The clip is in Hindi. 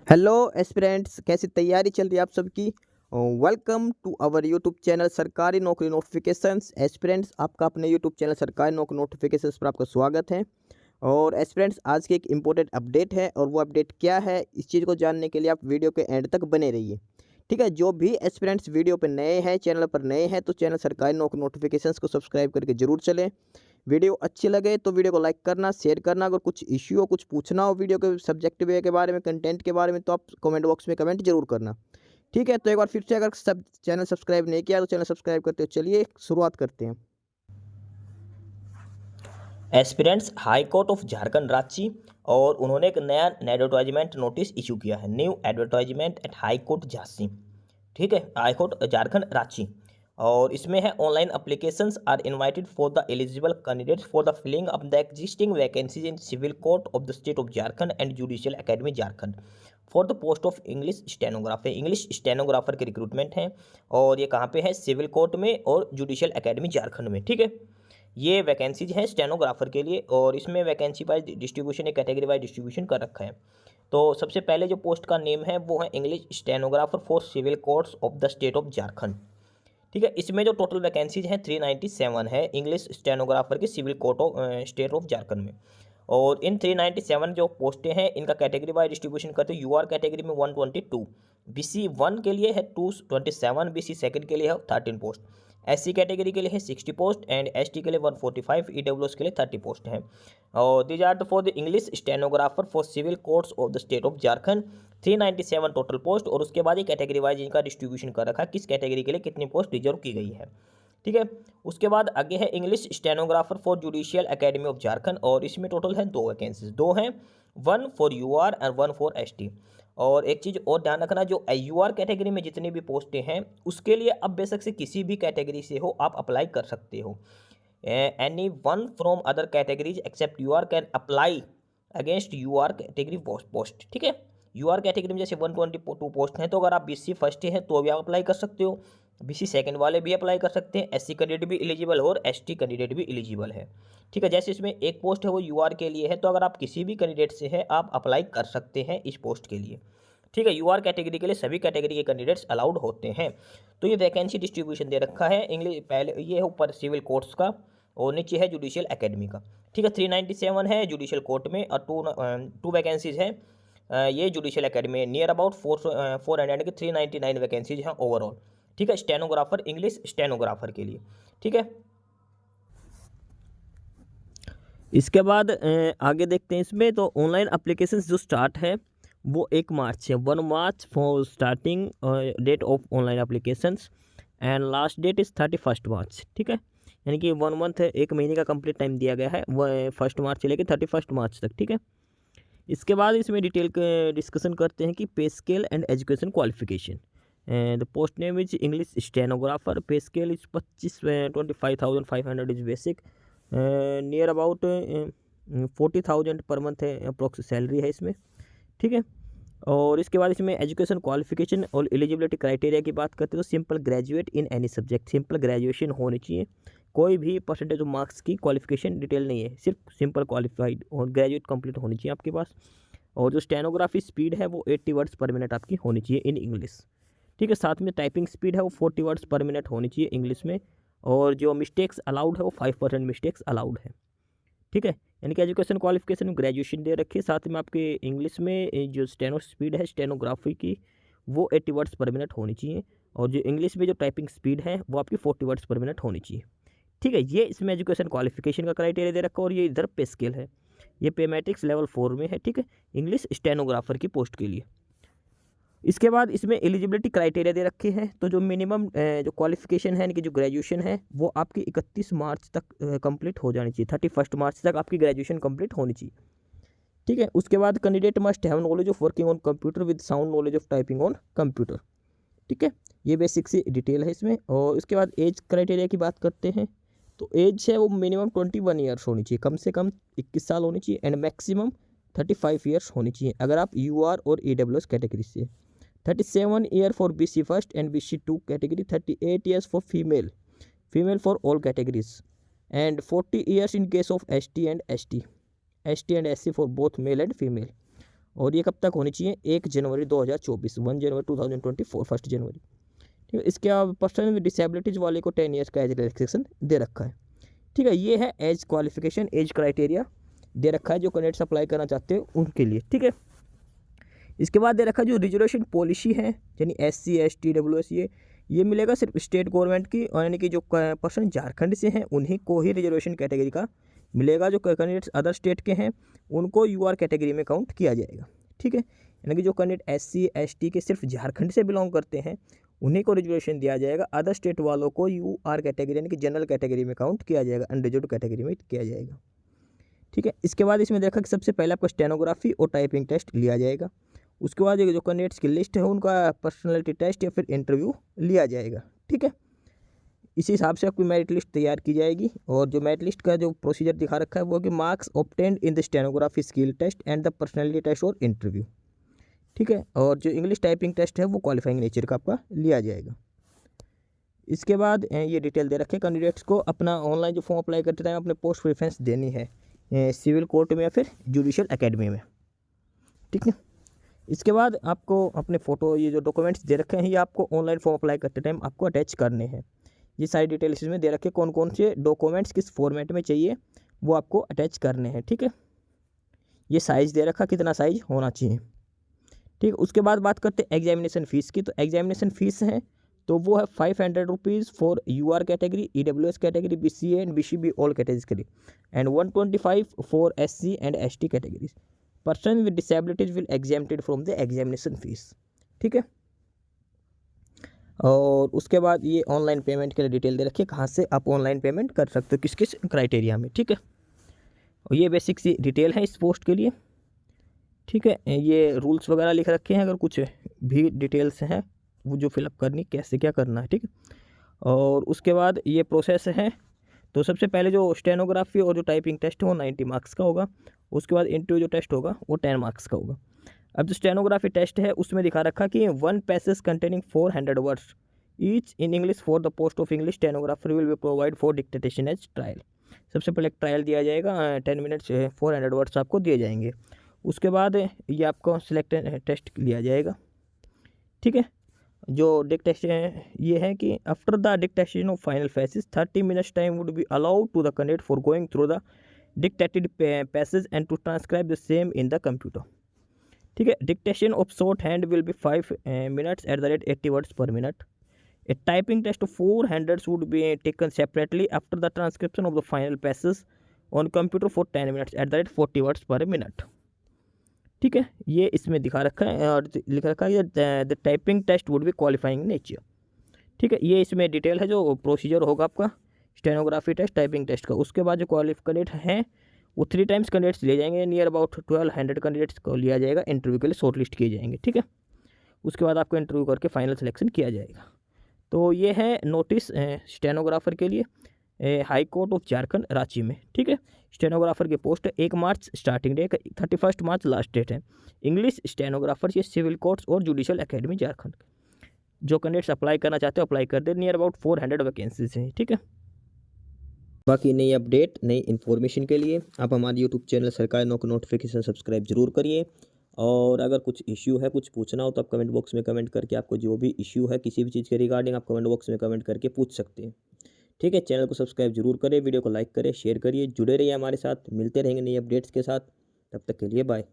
हेलो एस्पिरेंट्स, कैसी तैयारी चल रही है आप सबकी। Welcome to our YouTube channel सरकारी नौकरी नोटिफिकेशंस। एस्पिरेंट्स, आपका अपने यूट्यूब चैनल सरकारी नौकरी नोटिफिकेशंस पर आपका स्वागत है। और एस्पिरेंट्स, आज की एक इम्पोर्टेंट अपडेट है और वो अपडेट क्या है, इस चीज़ को जानने के लिए आप वीडियो के एंड तक बने रहिए। ठीक है, जो भी एस्पिरेंट्स वीडियो पर नए हैं, चैनल पर नए हैं, तो चैनल सरकारी नौकरी नोटिफिकेशंस को सब्सक्राइब करके जरूर चलें। वीडियो अच्छी लगे तो वीडियो को लाइक करना, शेयर करना। अगर कुछ इश्यू हो, कुछ पूछना हो वीडियो के सब्जेक्ट वे के बारे में, कंटेंट के बारे में, तो आप कमेंट बॉक्स में कमेंट जरूर करना। ठीक है, तो एक बार फिर से, अगर सब चैनल सब्सक्राइब नहीं किया तो चैनल सब्सक्राइब करते हो। चलिए शुरुआत करते हैं। Aspirants high court of Jharkhand Ranchi और उन्होंने एक नया एडवर्टाइजमेंट नोटिस इशू किया है। New advertisement at high court Jhansi, ठीक है, हाई कोर्ट झारखंड रांची। और इसमें है online applications are invited for the eligible candidates for the filling of the existing vacancies in civil court of the state of Jharkhand and judicial academy Jharkhand for the post of English stenographer. English stenographer के रिक्रूटमेंट हैं और ये कहाँ पे है, सिविल कोर्ट में और जुडिशियल एकेडमी झारखंड में। ठीक है, ये वैकेंसीज हैं स्टेनोग्राफर के लिए और इसमें वैकेंसी वाइज डिस्ट्रीब्यूशन, एक कैटेगरी वाइज डिस्ट्रीब्यूशन कर रखा है। तो सबसे पहले जो पोस्ट का नेम है वो है English stenographer for civil courts of the state of Jharkhand. ठीक है, इसमें जो टोटल वैकेंसीज हैं 397 है इंग्लिश स्टेनोग्राफर की civil court of state of Jharkhand में। और इन 397 जो पोस्टें हैं इनका कैटेगरी वाइज डिस्ट्रीब्यूशन करते हैं। यूआर कैटेगरी में 122, बीसी 1 के लिए है 227, बीसी सेकंड के लिए है 13 पोस्ट, एससी कैटेगरी के लिए है 60 पोस्ट एंड एसटी के लिए 145, ईडब्ल्यूएस के लिए 30 पोस्ट हैं। और these are for the English stenographer for civil courts of the state of Jharkhand, 397 total post. और उसके बाद ये कैटेगरी वाइज इनका डिस्ट्रीब्यूशन कर रखा है, किस कैटेगरी के लिए कितनी पोस्ट रिजर्व की गई है। ठीक है, उसके बाद आगे है English stenographer for judicial academy of Jharkhand और इसमें टोटल है 2 वैकेंसीज, 2 हैं, 1 फॉर यूआर और 1 फॉर एसटी। और एक चीज़ और ध्यान रखना, जो यूआर कैटेगरी में जितनी भी पोस्टें हैं उसके लिए अब बेशक से किसी भी कैटेगरी से हो आप अप्लाई कर सकते हो। Any one from other categories except UR can apply against UR category post. ठीक है, यूआर कैटेगरी में जैसे 122 पोस्ट हैं तो अगर आप बीसी फर्स्ट हैं तो भी आप अप्लाई कर सकते हो, बीसी सेकंड वाले भी अप्लाई कर सकते हैं, एससी कैंडिडेट भी एलिजिबल है और एसटी कैंडिडेट भी एलिजिबल है। ठीक है, जैसे इसमें एक पोस्ट है वो यूआर के लिए है, तो अगर आप किसी भी कैंडिडेट से है आप अप्लाई कर सकते हैं इस पोस्ट के लिए। ठीक है, यूआर कैटेगरी के लिए सभी कैटेगरी के कैंडिडेट्स अलाउड होते हैं। तो ये वैकेंसी डिस्ट्रीब्यूशन दे रखा है इंग्लिश, पहले ये है ऊपर सिविल कोर्ट्स का और नीचे है जुडिशियल एकेडमी का। ठीक है, 397 है जुडिशियल कोर्ट में और टू वैकेंसीज हैं ये जुडिशियल एकेडमी में। नियर अबाउट 400 की 399 वैकेंसीज हैं ओवरऑल। ठीक है, स्टेनोग्राफर, इंग्लिश स्टेनोग्राफर के लिए। ठीक है, इसके बाद आगे देखते हैं इसमें। तो ऑनलाइन एप्लीकेशन जो स्टार्ट है वो 1 मार्च है, 1 March for starting date of online applications and last date is 31 March. ठीक है, यानी कि 1 मंथ है, 1 महीने का कंप्लीट टाइम दिया गया है, वह 1 मार्च से लेकर 31 मार्च तक। ठीक है, इसके बाद इसमें डिटेल डिस्कशन करते हैं कि पे scale and education qualification. The post name is English stenographer, पे scale is 25,500 is basic, near about 40,000 per month है अप्रोक्स सैलरी है इसमें। ठीक है, और इसके बाद इसमें एजुकेशन क्वालिफिकेशन और एलिजिबिलिटी क्राइटेरिया की बात करते हैं तो simple graduate in any subject, simple graduation होनी चाहिए, कोई भी परसेंटेज ऑफ मार्क्स की क्वालिफिकेशन डिटेल नहीं है, सिर्फ सिंपल क्वालिफाइड और ग्रेजुएट कंप्लीट होनी चाहिए आपके पास। और जो स्टेनोग्राफी स्पीड है वो 80 वर्ड्स पर मिनट आपकी होनी चाहिए इन इंग्लिश। ठीक है, साथ में टाइपिंग स्पीड है वो 40 वर्ड्स पर मिनट होनी चाहिए इंग्लिश में। और जो मिस्टेक्स अलाउड है वो 5% मिस्टेक्स अलाउड है। ठीक है, यानी कि एजुकेशन क्वालिफिकेशन में ग्रेजुएशन दे रखी है, साथ में आपके इंग्लिश में जो स्टेनो स्पीड है स्टेनोग्राफी की वो 80 वर्ड्स पर मिनट होनी चाहिए और जो इंग्लिश में जो टाइपिंग स्पीड है वो आपकी 40 वर्ड्स पर मिनट होनी चाहिए। ठीक है, ये इसमें एजुकेशन क्वालिफिकेशन का क्राइटेरिया दे रखा है और ये इधर पे स्केल है, ये पे मैट्रिक्स लेवल 4 में है। ठीक है, इंग्लिश स्टेनोग्राफर की पोस्ट के लिए। इसके बाद इसमें एलिजिबिलिटी क्राइटेरिया दे रखे हैं, तो जो मिनिमम जो क्वालिफिकेशन है यानी कि जो ग्रेजुएशन है वो आपकी 31 मार्च तक कंप्लीट हो जानी चाहिए, 31 मार्च तक आपकी ग्रेजुएशन कंप्लीट होनी चाहिए। ठीक है, उसके बाद candidate must have knowledge of working on computer with sound knowledge of typing on computer. ठीक है, ये बेसिक सी डिटेल है इसमें। और उसके बाद एज क्राइटेरिया की बात करते हैं तो एज है वो मिनिमम 21 ईयर्स होनी चाहिए, कम से कम 21 साल होनी चाहिए एंड मैक्सिमम 35 ईयर्स होनी चाहिए अगर आप यूआर और ईडब्ल्यूएस कैटेगरी से। 37 year for BC first and BC 2 category, 38 years for female for all categories and 40 years in case of ST and SC for both male and female. और ये कब तक होनी चाहिए? 1 जनवरी 2024, 1 जनवरी 2024, 1 जनवरी। ठीक है, इसके अलावा पर्सन विद डिसेबिलिटीज वाले को 10 ईयर्स का एज रिलैक्सेशन दे रखा है। ठीक है, ये है एज क्वालिफिकेशन, एज क्राइटेरिया दे रखा है जो कैंडिडेट्स अप्लाई करना चाहते हैं उनके लिए। ठीक है, इसके बाद दे रखा है जो रिजर्वेशन पॉलिसी है, यानी SC ST WS, ये मिलेगा सिर्फ स्टेट गवर्नमेंट की, और यानी कि जो पर्सन झारखंड से हैं उन्हीं को ही रिजर्वेशन कैटेगरी का मिलेगा। जो कैंडिडेट्स अदर स्टेट के हैं उनको UR कैटेगरी में काउंट किया जाएगा। ठीक है, यानी कि जो कैंडिडेट SC ST के सिर्फ झारखंड से बिलोंग करते हैं उन्हीं को रिजर्वेशन दिया जाएगा। अदर स्टेट वालों को UR कैटेगरी यानी कि जनरल कैटेगरी में काउंट किया जाएगा, अनरिजर्व्ड कैटेगरी में किया जाएगा। ठीक है, इसके बाद इसमें देखा कि सबसे पहले आपको स्टेनोग्राफी और टाइपिंग टेस्ट लिया जाएगा। उसके बाद जो कैंडिडेट्स की लिस्ट है उनका पर्सनैलिटी टेस्ट या फिर इंटरव्यू लिया जाएगा। ठीक है, इसी हिसाब से आपकी मेरिट लिस्ट तैयार की जाएगी। और जो मेरिट लिस्ट का जो प्रोसीजर दिखा रखा है वो कि marks obtained in the stenography skill test and the personality test और इंटरव्यू। ठीक है, और जो इंग्लिश टाइपिंग टेस्ट है वो क्वालिफाइंग नेचर का आपका लिया जाएगा। इसके बाद ये डिटेल दे रखे कैंडिडेट्स को अपना ऑनलाइन जो फॉर्म अप्लाई करते टाइम अपने पोस्ट प्रेफरेंस देनी है सिविल कोर्ट में या फिर जुडिशियल एकेडमी में। ठीक है, इसके बाद आपको अपने फ़ोटो, ये जो डॉक्यूमेंट्स दे रखे हैं ये आपको ऑनलाइन फॉर्म अप्लाई करते टाइम आपको अटैच करने हैं। ये सारी डिटेल इसमें दे रखे कौन कौन से डॉक्यूमेंट्स किस फॉर्मेट में चाहिए वो आपको अटैच करने हैं। ठीक है, ये साइज़ दे रखा कितना साइज होना चाहिए। ठीक है, उसके बाद बात करते हैं एग्जामिनेशन फ़ीस की। तो एग्जामिनेशन फ़ीस है तो वो है 500 rupees for UR category, EWS category, BCA and BCB all category, and 125 for SC and ST categories. Person with disabilities will exempted from the examination fees. ठीक है, और उसके बाद ये ऑनलाइन पेमेंट के लिए डिटेल दे रखिए कहाँ से आप ऑनलाइन पेमेंट कर सकते हो, किस किस क्राइटेरिया में। ठीक है, और ये बेसिक सी डिटेल है इस पोस्ट के लिए। ठीक है, ये रूल्स वगैरह लिख रखे हैं, अगर कुछ भी डिटेल्स हैं वो जो फिलअप करनी कैसे क्या करना है। ठीक है, और उसके बाद ये प्रोसेस है। तो सबसे पहले जो स्टेनोग्राफी और जो टाइपिंग टेस्ट है वो 90 मार्क्स का होगा। उसके बाद इंटरव्यू जो टेस्ट होगा वो 10 मार्क्स का होगा। अब जो स्टेनोग्राफी टेस्ट है उसमें दिखा रखा कि 1 passage containing 400 words each in English for the post of English stenographer will be provide for dictation as trial. सबसे पहले एक ट्रायल दिया जाएगा, 10 मिनट्स 400 वर्ड्स आपको दिए जाएंगे। उसके बाद ये आपको सिलेक्ट टेस्ट लिया जाएगा। ठीक है, जो डिक्टेशन ये है कि after the dictation of final passage 30 minutes time would be allowed to the candidate for going through the dictated passage and to transcribe the same in the computer. ठीक है, dictation of shorthand will be 5 minutes at the rate 80 words per minute. A typing test of 400 would be taken separately after the transcription of the final passage on computer for 10 minutes at the rate 40 words per minute. ठीक है, ये इसमें दिखा रखा है और लिखा रखा है the typing test would be qualifying nature. ठीक है, ये इसमें डिटेल है जो प्रोसीजर होगा आपका स्टेनोग्राफी टेस्ट टाइपिंग टेस्ट का। उसके बाद जो क्वालिफिकेट हैं वो 3 टाइम्स कैंडिडेट्स लिए जाएंगे, नियर अबाउट 1200 कैंडिडेट्स को लिया जाएगा, इंटरव्यू के लिए शॉर्ट लिस्ट किए जाएंगे। ठीक है, उसके बाद आपको इंटरव्यू करके फाइनल सिलेक्शन किया जाएगा। तो ये है नोटिस स्टेनोग्राफर के लिए high court of Jharkhand Ranchi में। ठीक है, स्टेनोग्राफर की पोस्ट 1 मार्च स्टार्टिंग डेट, 31 मार्च लास्ट डेट है। इंग्लिश स्टेनोग्राफर ये सिविल कोर्ट्स और जुडिशियल एकेडमी झारखंड। जो कैंडिडेट्स अप्लाई करना चाहते हो अप्लाई कर दे, नियर अबाउट 400 वैकेंसीज हैं। ठीक है, बाकी नई अपडेट नई इन्फॉर्मेशन के लिए आप हमारे यूट्यूब चैनल सरकारी नौकरी नोटिफिकेशन सब्सक्राइब जरूर करिए। और अगर कुछ इश्यू है, कुछ पूछना हो तो आप कमेंट बॉक्स में कमेंट करके आपको जो भी इश्यू है किसी भी चीज़ के रिगार्डिंग आप कमेंट बॉक्स में कमेंट करके पूछ सकते हैं। ठीक है, चैनल को सब्सक्राइब जरूर करें, वीडियो को लाइक करें, शेयर करिए, जुड़े रहिए हमारे साथ। मिलते रहेंगे नई अपडेट्स के साथ, तब तक के लिए बाय।